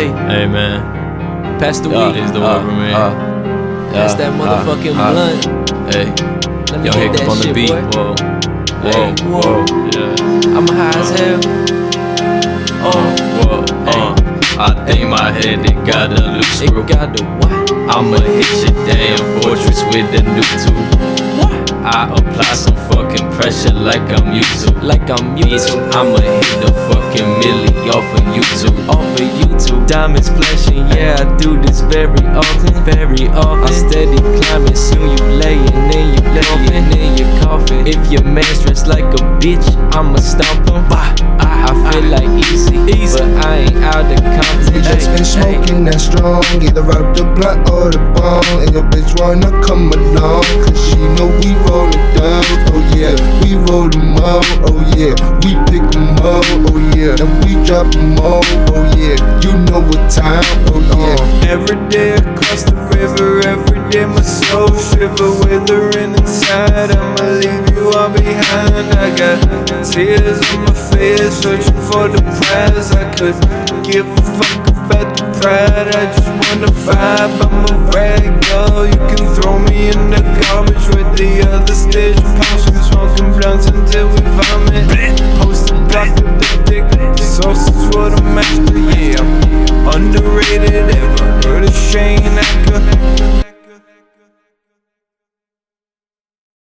Hey man, pass the weed. is the word, man. Pass that motherfucking blunt. Hey, Let me yo, hit Hiccup that on the shit, beat. boy. Whoa, Hey, whoa, yeah. I'm high as hell. Whoa, I think my head it got a loose screw. It got the what? I'ma hit your damn fortress with the new tool. I apply some fucking pressure like I'm YouTube. Like I'm YouTube. I'ma hit the fucking milli off of YouTube. Off of YouTube. Diamonds flashing, yeah, I do this very often. Very often. I steady climbing, soon you laying in your coffin. In your coffin. If your man dressed like a bitch, I'ma stomp him. I feel like easy, but I ain't out of Compton. We just been smoking that strong, either out the blunt or the bong. And your bitch wanna come along, cause she know we rollin' down. Oh yeah, we roll them up. Oh yeah, we pick them up. Oh yeah, then we drop them off. Oh yeah, you know what time. Oh yeah. Every day across the river, every day my soul shiver, withering inside. I'ma leave you all behind. I got tears on my face, searching for the prize. I could give a fuck about the pride. I just wanna vibe. I'm a rag girl. You can throw me in the garbage with the other stage pops. We smoking blunts until we vomit. Posted block with the dick. The sauce is what I'm after. Yeah, I'm underrated. Ever heard of Shane Acker?